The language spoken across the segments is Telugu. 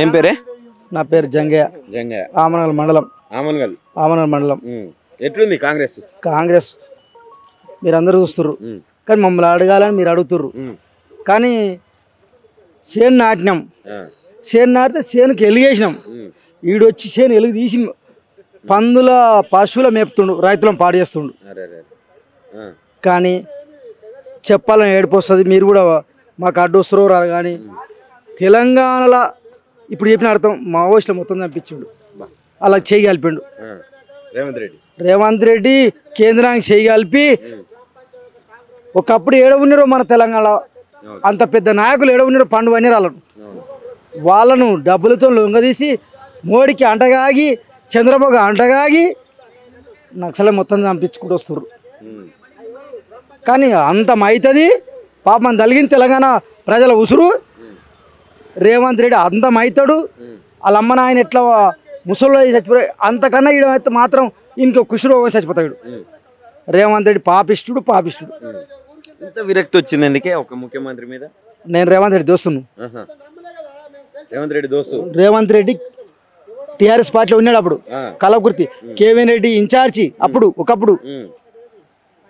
ఏం పేరే? నా పేరు జంగయ్య. ఆమనగల్ మండలం. ఆమనగల్ మండలం. ఎట్లుంది కాంగ్రెస్? కాంగ్రెస్ మీరు అందరూ చూస్తుర్రు కానీ మమ్మల్ని అడగాలని మీరు అడుగుతుర్రు. కానీ చేను నాటినాం, చేను నాటితే చేనుకి ఎలుగేసినాం. ఈడొచ్చి చేను ఎలుగు తీసి పందుల పశువుల మేపుతుండు, రైతులను పాడు చేస్తుండు. కానీ చెప్పాలని ఏడుపు వస్తుంది. మీరు కూడా మాకు అడ్డు వస్తురో రారు. కానీ తెలంగాణలో ఇప్పుడు చెప్పిన అర్థం మా ఓస్లో మొత్తం చంపించిండు, అలా చేయగలిపిండు రేవంత్ రెడ్డి. కేంద్రానికి చేయగలిపి ఒకప్పుడు ఏడవున్నారో మన తెలంగాణ అంత పెద్ద నాయకులు ఏడవున్నారో పండు వన్నీరు వాళ్ళను డబ్బులతో లొంగదీసి మోడీకి అంటగాగి చంద్రబాబు అంటగాగి నక్సలే మొత్తం చంపించుకుంటూ వస్తున్నారు. కానీ అంతమవుతుంది పాపం తలిగిన తెలంగాణ ప్రజల ఉసురు. రేవంత్ రెడ్డి అంతమవుతాడు. వాళ్ళ అమ్మ నాయన ఎట్లా ముసలిలో చచ్చిపోయాడు అంతకన్నా ఈడమైతే మాత్రం ఇంకో కుషురోగం చచ్చిపోతాడు. రేవంత్ రెడ్డి పాపిష్టుడు. ఇంత విరక్తి వచ్చింది ఎందుకే ఒక ముఖ్యమంత్రి మీద? నేను రేవంత్ రెడ్డి దోస్తును. రేవంత్ రెడ్డి టీఆర్ఎస్ పార్టీలో ఉన్నాడు అప్పుడు, కలవకుర్తి కేవీఎన్ రెడ్డి ఇన్ఛార్జి అప్పుడు. ఒకప్పుడు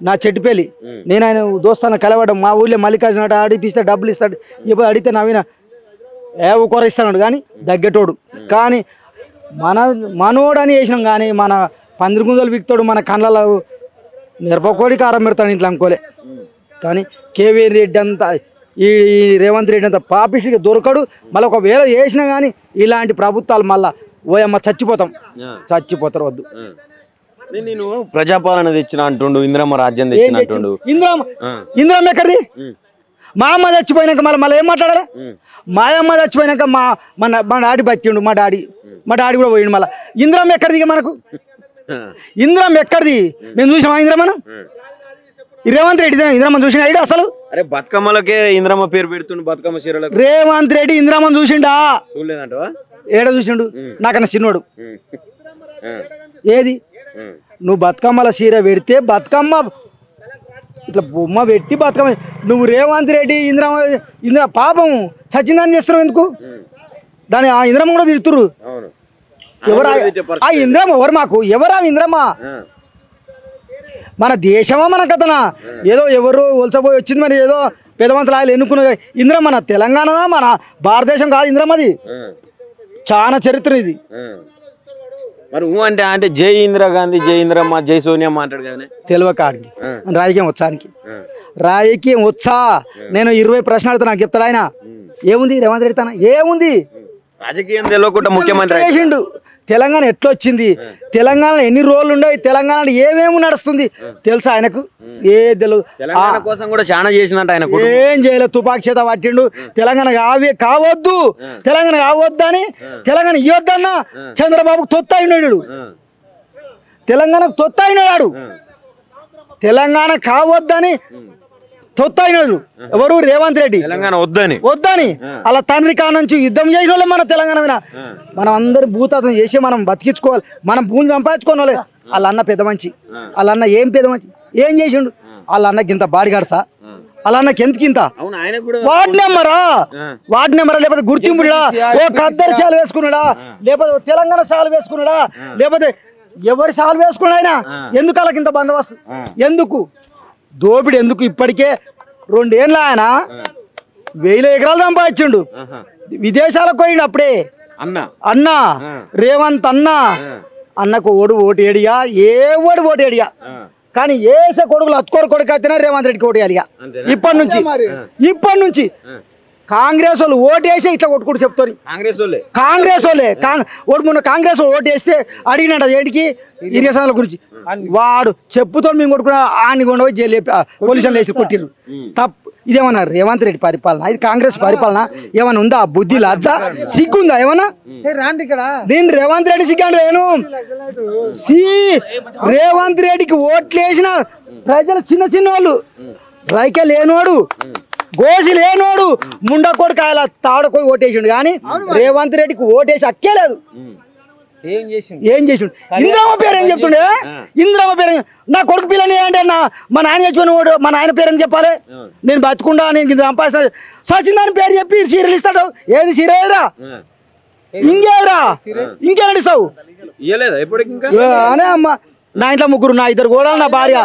నా చెట్టుపల్లి నేను ఆయన దోస్తాను కలవడం. మా ఊళ్ళో మల్లికార్జున ఆడిపిస్తే డబ్బులు ఇస్తాడు, ఇప్పుడు అడిగితే నవీన కూర ఇస్తాడు. కానీ దగ్గటోడు. కానీ మనోడు అని వేసినాం. కానీ మన పందిరి గుంజలు బిక్తాడు, మన కళ్ళలో మిరపకోడి కారం పెడతాడు ఇంట్లో అనుకోలే. కానీ కేవీఎన్ రెడ్డి అంతా ఈ రేవంత్ రెడ్డి అంతా పాపిష్టిగా దొరకడు. మళ్ళీ ఒకవేళ వేసినా కానీ ఇలాంటి ప్రభుత్వాలు మళ్ళా ఓయమ్మ చచ్చిపోతారు. వద్దు. నేను ప్రజాపాలన తెచ్చిన అంటుండు, ఇందిరమ్మ రాజ్యం తెచ్చిన అంటుండు. ఇందిరమ్మ ఎక్కడిది? మా అమ్మ చచ్చిపోయినాక మళ్ళీ ఏం మాట్లాడాలి? మా అమ్మ చచ్చిపోయినాక మా డాడీ బతికిండు. మా డాడీ కూడా పోయిండు. మళ్ళీ ఇందిరమ్మ ఎక్కడిది? మనకు ఇందిరమ్మ ఎక్కడిది? మేము చూసామా ఇందిరమ్మను? రేవంత్ రెడ్డి ఇందిరమ్మ చూసిన ఐడి అసలు? అరే బతుకమ్మలకే ఇందిరమ్మ పేరు పెడుతుండు, బతుకమ్మ చీరలకు. రేవంత్ రెడ్డి ఇందిరమ్మను చూసిండా? చూడలేదంటవా? ఏడ చూసిండు? నాకన్నా చిన్నోడు. ఏది నువ్వు బతుకమ్మల చీర పెడితే బతుకమ్మ ఇట్లా బొమ్మ పెట్టి బతుకమ్మ. నువ్వు రేవంత్ రెడ్డి ఇందిర పాపం చచ్చిందని చేస్తున్నావు ఎందుకు? దాని ఆ ఇందిరమ్మ కూడా తిడుతురు. ఎవరు ఆ ఇందిరమ్మ? ఎవరు మాకు ఎవరా ఇందిరమ్మ? మన దేశమా మన కథనా? ఏదో ఎవరు వలసపోయి వచ్చింది మరి, ఏదో పెద్ద మనుషులు ఆయన ఎన్నుకున్న ఇందిరమ్మ. మన తెలంగాణ మన భారతదేశం కాదు ఇందిరమ్మది. చాలా చరిత్ర ఇది. మరి అంటే జై ఇందిరాగాంధీ, జై ఇందిరమ్మ, జై సోనియమ్మ అంటాడు కానీ తెలియక ఆడికి రాజకీయం వచ్చానికి. రాజకీయం వచ్చా నేను 20 ప్రశ్నలు అడుగుతా, నాకు చెప్తాడు ఆయన. ఏముంది రేవంత్ రెడ్డి తన? ఏముంది రాజకీయం తెలియకుండా ముఖ్యమంత్రి చేసిండు. తెలంగాణ ఎట్లా వచ్చింది? తెలంగాణలో ఎన్ని రోజులు ఉండవు? తెలంగాణలో ఏమేమి నడుస్తుంది తెలుసా ఆయనకు? ఏ తెలియదు. తెలంగాణ కోసం కూడా చాలా చేసిందంట ఆయన. ఏం చేయలేదు, తుపాకీ చేత పట్టిండు. తెలంగాణ కావద్దు, తెలంగాణ కావద్దని, తెలంగాణ ఇవ్వద్దన్న చంద్రబాబుకు తొత్తైనాడు. తెలంగాణకు తొత్తైనాడు. తెలంగాణ కావద్దని తొత్తైనాడు ఎవరు? రేవంత్ రెడ్డి. తెలంగాణ వద్దని అలా తండ్రి కా నుంచి యుద్ధం చేసిన వాళ్ళే మన తెలంగాణ మీద. మనం అందరి భూతాతం చేసి మనం బతికించుకోవాలి, మనం భూమి సంపాదించుకోని వాళ్ళే. వాళ్ళ అన్న పెద్ద మంచి, వాళ్ళ అన్న ఏం పెద్ద మంచి ఏం చేసిండు? వాళ్ళ అన్నకి ఇంత బాడిగాడుసా? వాళ్ళ అన్నకి ఎందుకింత? వార్డు నెంబరా లేకపోతే గుర్తింపుడా? ఓ ఖద్దరు సాలు వేసుకున్నాడా? లేకపోతే తెలంగాణ సాలు వేసుకున్నాడా? లేకపోతే ఎవరి సాలు వేసుకున్నాడు ఆయన? ఎందుకు వాళ్ళకి ఇంత బందోబస్తు? ఎందుకు దోపిడి? ఎందుకు? ఇప్పటికే 2 ఏళ్ళ ఆయన 1000 ఎకరాలు సంపాదించిండు, విదేశాలకు పోయిండు. అప్పుడే అన్న రేవంత్ అన్నకు ఓటు ఏడియా? ఏ ఓటు ఏడియా? కానీ ఏసే కొడుకులు అత్తుకోరు కొడుకు అయితేనే రేవంత్ రెడ్డికి ఓటు వేయాలి. ఇప్పటి నుంచి కాంగ్రెస్ వాళ్ళు ఓటు వేసి ఇట్లా కొట్టుకుంటూ చెప్తారు. కాంగ్రెస్ వాళ్ళే మొన్న కాంగ్రెస్ ఓటు వేస్తే అడిగినట్టు ఏంటికి ఇరిగేషన్ల గురించి వాడు చెప్పుతో మేము కొట్టుకున్నా ఆని కొండ పోయి జైలు పోలీసులు వేసి కొట్టిర్రు. తప్పు. ఇదేమన్నా రేవంత్ రెడ్డి పరిపాలన? ఇది కాంగ్రెస్ పరిపాలన? ఏమన్నా ఉందా? బుద్ధి లజ్జ సిగ్గుందా ఏమన్నా? నేను రేవంత్ రెడ్డి సిగ్గాను లేను. రేవంత్ రెడ్డికి ఓట్లు వేసిన ప్రజలు చిన్న వాళ్ళు, రైకే లేనోడు, గోసి లేనోడు, ముండ కొడుకాయల తాడుకోయి ఓటేసిండు. కానీ రేవంత్ రెడ్డికి ఓటేసి అక్కేలేదు. ఏం చేసిండు? ఇందిరమ్మ పేరు ఏం చెప్తుండే? ఇందిరమ్మ పేరు నా కొడుకు పిల్లని అంటే మా నాయన చచ్చిపోయిన మా నాయన పేరు అని చెప్పాలి. నేను బతుకుండా నేను సంపాదించిన సచిన్ దాని పేరు చెప్పి సీరియల్ ఇస్తాడు. ఏది సీరియల్రా? ఇంకేరా ఇంకేం నడిస్తావు ఇయ్యలేదా ఇప్పటికి ఇంకా అనే అమ్మ నా ఇంట్లో ముగ్గురు నా ఇద్దరు కూడా నా భార్య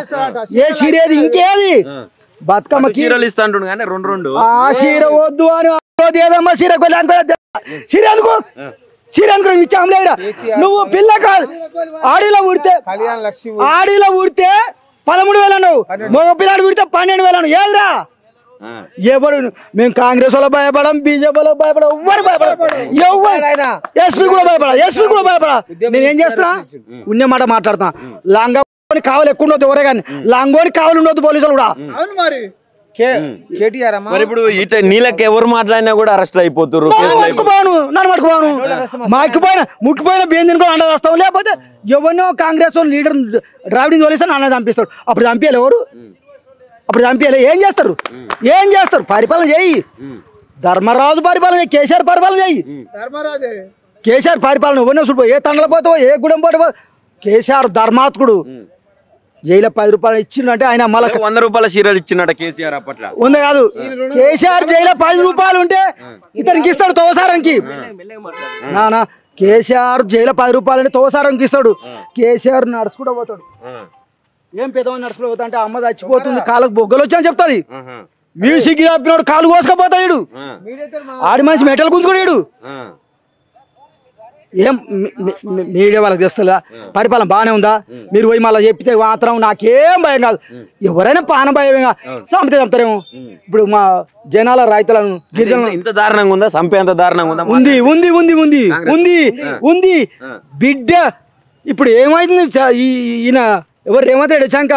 ఏ చీరేది ఇంకేది బతుకమ్మకి చీరలు ఇస్తా అంటుండు కానీ రెండు ఆ చీర వద్దు అని ఏదమ్మా చీర చీర అనుకో చీర అనుకో ఇచ్చాం లేదా నువ్వు పిల్ల కాదు ఆడిలో ఉడితే 13,000 అన్నావు మగ పిల్లాడు ఉడితే 12,000 ఏదిరా ఎవరు మేము కాంగ్రెస్ వాళ్ళ భయపడం బీజేపీ వాళ్ళ భయపడ ఎవ్వరు భయపడ ఎస్పీ కూడా భయపడ నేనేం చేస్తున్నా ఉన్న మాట మాట్లాడుతున్నా లాంగోని కావాలి ఎక్కువ ఉండొద్దు ఎవరే కానీ లాంగోని కావాలి ఉండొద్దు పోలీసులు కూడా కేటీఆర్ మరి ఇప్పుడు ఇట నీళ్ళకి ఎవరు మాట్లాడినా కూడా అరెస్ట్ అయిపోతారు నన్ను పట్టుకుపోను ముక్కిపోయిన బేందిని కూడా అండ చేస్తాం లేకపోతే ఎవరినో కాంగ్రెస్ లీడర్ ద్రావిడిని తోలిస్తాను అన్న చంపిస్తాడు అప్పుడు చంపేయాలి ఎవరు అప్పుడు చంపేయాలి ఏం చేస్తారు పరిపాలన చేయి ధర్మరాజు పరిపాలన చేయి కేసీఆర్ పరిపాలన చేయి కేసీఆర్ పరిపాలన ఎవరినో చూడిపో ఏ తండలు పోతావో ఏ గుడం పోతావో కేసీఆర్ ధర్మాత్ముడు జైలు 10 రూపాయలు ఇచ్చిండంటే ఆయన మళ్ళీ 100 రూపాయల చీరలు ఇచ్చినట్ట కేసీఆర్ అప్పట్లో ఉంది కాదు కేసీఆర్ జైలు 10 రూపాయలు ఉంటే ఇతనికి ఇస్తాడు తోసారానికి నానా కేసీఆర్ జైలు 10 రూపాయలు అంటే తోసారానికి ఇస్తాడు కేసీఆర్ నడుచుకుంటూ పోతాడు ఏం పెద్దమని నడుచుకుంటూ పోతా అంటే అమ్మ చచ్చిపోతుంది కాళ్ళకు బొగ్గలు వచ్చి అని చెప్తుంది మ్యూజిక్ ఆపినోడు కాలు కోసుకపోతాడు ఆడి మనిషి మెటల్ గుంజుకున్నాడు ఏం మీడియా వాళ్ళకి తెస్తుందా పరిపాలన బాగానే ఉందా మీరు పోయి మళ్ళీ చెప్తే మాత్రం నాకేం భయం కాదు ఎవరైనా పాన భయంగా చంపితే చంపుతారేమో ఇప్పుడు మా జనాల రైతులను గిరిజనులను ఇంత దారుణంగా ఉందా చంపేంత దారుణంగా ఉందా ఉంది ఉంది ఉంది ఉంది ఉంది ఉంది బిడ్డ ఇప్పుడు ఏమైంది ఈయన ఎవరు రేవంత్ రెడ్డి వచ్చాక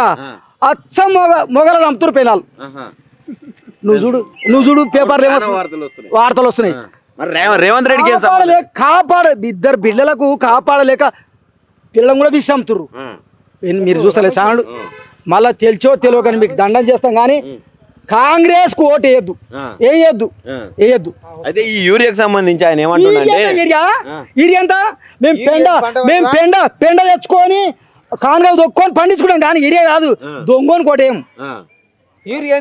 అచ్చం మొగల చంపుతారు పిల్లలు నువ్వు చూడు పేపర్లు వార్తలు వస్తున్నాయి రేవంత్ రెడ్డికి ఇద్దరు బిడ్డలకు కాపాడలేక పిల్లలను కూడా బిసి చంపుతుర్రు మీరు చూస్తలేదు చాలు మళ్ళా తెలిచో తెలియకని మీకు దండం చేస్తాం కానీ కాంగ్రెస్ కు ఓటు వేయద్దు అయితే ఈ యూరియాకి సంబంధించి ఆయన ఏమంటున్నారంటే యూరియా ఎంత మేము పెండ తెచ్చుకొని కాంగ్రెస్ దొక్కొని పండించుకున్నాం కానీ యూరియా కాదు దొంగని కోటేయం యూరియా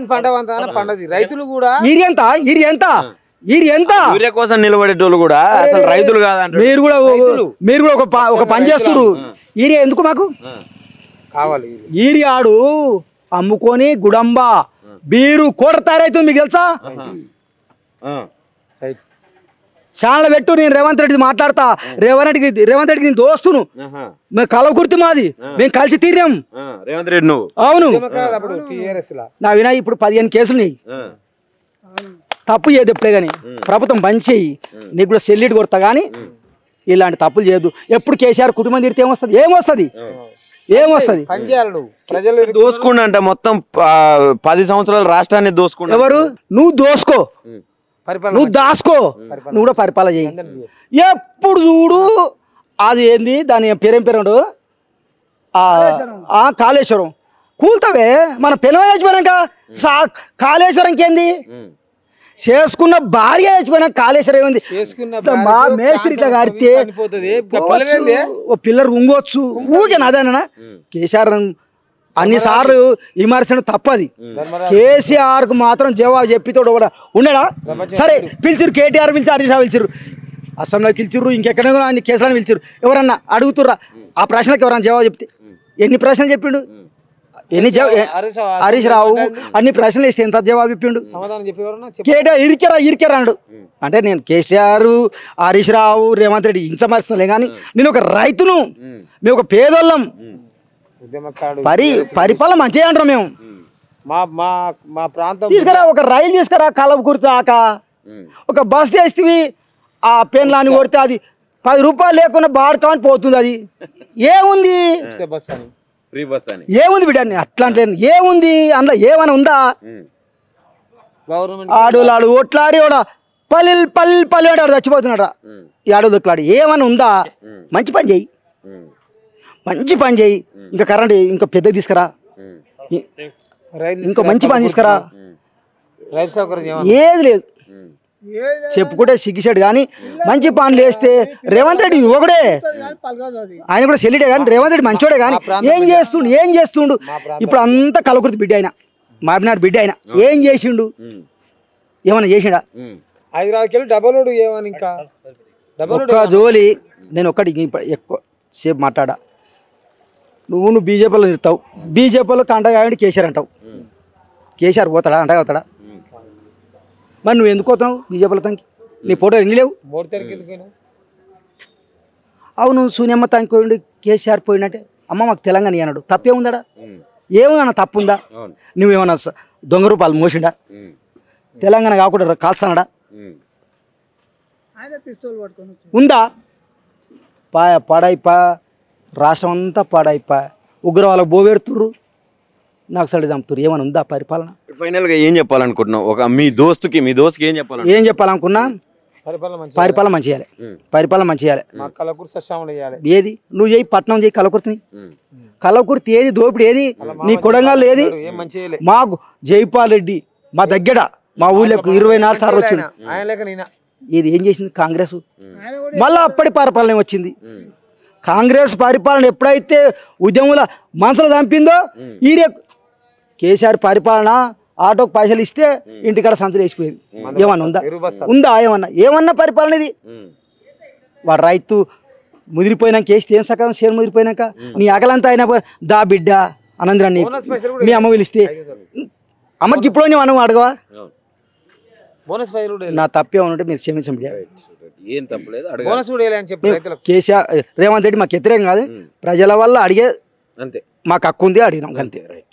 పండది రైతులు కూడా యూరియా ఎంత యూరియా కోసం నిలబడేటోళ్ళు కూడా అసలు రైతులు కాదంట మీరు కూడా ఒక పని చేస్తున్నారు యూరియా ఎందుకు మాకు కావాలి యూరియాడు అమ్ముకొని గుడంబ బీరు కోట తయారైతుంది మీకు తెలుసా ఛానల్ పెట్టు నేను రేవంత్ రెడ్డి మాట్లాడతా రేవంత్ రెడ్డికి నేను దోస్తును మేము కలవకుర్తి మాది మేము కలిసి తీరాం రేవంత్ రెడ్డి నువ్వు అవును నా వినాయి ఇప్పుడు 15 కేసులు నెయ్యి తప్పు చేయదు ఎప్పుడే కానీ ప్రభుత్వం బంద్ చేయి నీకు కూడా సెల్లిట్ కొడతా కానీ ఇలాంటి తప్పులు చేయొద్దు ఎప్పుడు కేసీఆర్ కుటుంబం తిరిగితే ఏమొస్తుంది ప్రజలు దోసుకుండంట మొత్తం 10 సంవత్సరాలు రాష్ట్రాన్ని దోసుకుంటా ఎవరు నువ్వు దోసుకో నువ్వు దాసుకో నువ్వు కూడా పరిపాలన చేయి ఎప్పుడు చూడు అది ఏంది దాని పేరు కాళేశ్వరం కూల్తావే మన పిల్లలు చచ్చిపోయినాక కాళేశ్వరంకి ఏంది చేసుకున్న భార్య చచ్చిపోయినా కాళేశ్వరం ఏమైంది మా మేస్త్రి ఇట్లా కడితే ఓ పిల్లలు ఉంగొచ్చు ఊరికే అదేనా కేసీఆర్ అన్ని సార్లు విమర్శన తప్పది కేసీఆర్ కు మాత్రం జవాబు చెప్పితోడు ఉన్నాడా సరే పిలిచిరు కేటీఆర్ పిలిచి హరీష్ రావు పిలిచిరు అసెంబ్లీకి పిలిచిర్రు ఇంకెక్కడ అన్ని కేసులను పిలిచిరు ఎవరన్నా అడుగుతుర్రా ఆ ప్రశ్నకి ఎవరన్నా జవాబు చెప్తే ఎన్ని ప్రశ్నలు చెప్పిండు హరీష్ రావు అన్ని ప్రశ్నలు ఇస్తే ఎంత జవాబు చెప్పిండు కేటీఆర్ ఇరికెరా అన్నాడు అంటే నేను కేసీఆర్ హరీష్ రావు రేవంత్ రెడ్డి ఇంచమర్చలే కానీ నేను ఒక రైతును మేము ఒక పేదోళ్ళం పరిపాలన మంచిగా అంటారు మేము మా ప్రాంతం తీసుకురా ఒక రైలు తీసుకురా కలవకుర్తి దాకా ఒక బస్ తెస్తే ఆ పెన్లాని కొడితే అది 10 రూపాయలు లేకుండా బాడుతామని పోతుంది అది ఏముంది ఏముంది బిడ్డ అట్లాంటి ఏముంది అందులో ఏమైనా ఉందా ఆడోలాడు ఒట్లాడి పల్లి ఆడు చచ్చిపోతున్నాడు ఈ ఆడోళ్ళు ఒట్లాడి ఏమైనా ఉందా మంచి పని చేయి ఇంకా కరెంట్ ఇంకా పెద్ద తీసుకురా ఇంకా మంచి పని తీసుకురా ఏది లేదు చెప్పుకుంటే సిగ్గిసాడు కానీ మంచి పనులు వేస్తే రేవంత్ రెడ్డి యువకుడే ఆయన కూడా సెల్లిడే కానీ రేవంత్ రెడ్డి మంచోడే కానీ ఏం చేస్తుండు ఇప్పుడు అంతా కలకృతి బిడ్డ అయినా మామినాడు బిడ్డ అయినా ఏం చేసిండు ఏమన్నా చేసిండా 5 కిలో డబల్ ఇంకా డబల్ ఒక్క జోలి నేను ఒక్కటి ఎక్కువ సేపు మాట్లాడా నువ్వు బీజేపీలో ఇస్తావు బీజేపీలో అంటగా కేసీఆర్ అంటావు కేసీఆర్ పోతాడా అంటగా అవుతాడా మరి నువ్వు ఎందుకు పోతున్నావు బీజేపీలో తంకి నీ ఫోటో ఎన్ని లేవు మోడీ దగ్గరికి ఎందుకు పోయినావు? అవును సూనియమ్మ తంకి పోయిండు కేసీఆర్ పోయిండంటే అమ్మ మాకు తెలంగాణ అన్నాడు తప్పే ఉందాడా ఏమన్నా తప్పు ఉందా నువ్వేమన్నా దొంగ రూపాయలు మోసిండా తెలంగాణ కాకుండా కాల్స్తాడా ఉందా పాడైపా రాష్ట్రం అంతా పాడైపా ఉగ్రవాళ్ళకు బోబెడుతుర్రు నాకు సైడ్ చంపుతుర్రు ఏమైనా ఉందా పరిపాలన ఫైనల్ గా ఏం చెప్పాలనుకుంటున్నావు ఒక మీ దోస్తుకి ఏం చెప్పాలి ఏం చెప్పాలనుకున్నా పరిపాలన మంచి పరిపాలన మంచి చేయాలి పరిపాలన మంచి చేయాలి మా కలకూరు సస్యామలు చేయాలి. ఏది నువ్వు చేయి పట్నం చేయి కలకుర్తిని కలకుర్తి ఏది దోపిడి ఏది నీ కొడంగాలు ఏది ఏం మంచి చేయలే. మాకు జైపాల్ రెడ్డి మా దగ్గర మా ఊళ్ళోకి 24 సార్లు వచ్చింది ఆయన లేక నేనా ఇది ఏం చేసింది కాంగ్రెస్ మళ్ళీ అప్పటి పరిపాలన వచ్చింది కాంగ్రెస్ పరిపాలన ఎప్పుడైతే ఉద్యమంలో మనసులో చంపిందో ఈరే కేసీఆర్ పరిపాలన ఆటోకి పైసలు ఇస్తే ఇంటికాడ సంచులు వేసిపోయేది ఏమన్నా ఉందా ఉందా ఏమన్నా పరిపాలన ఇది వాడు రైతు ముదిరిపోయినాక వేస్తే ఏం సగం షేర్ ముదిరిపోయినాక నీ అగలంతా అయినా దా బిడ్డ అనందరాన్ని మీ అమ్మ పిలిస్తే అమ్మకి ఇప్పుడు నువ్వు అడగవా బోనస్ పైసలు కూడా నా తప్పే ఉంటే మీరు క్షమించండి ఏం తప్పలేదు బోనస్ కూడా వేయాలి అని చెప్పి రైతులకు కేసీఆర్ రేవంత్ రెడ్డి మాకు వ్యతిరేకం కాదు ప్రజల వల్ల అడిగే అంతే మాకు హక్కు ఉంది అడిగినాం అంతే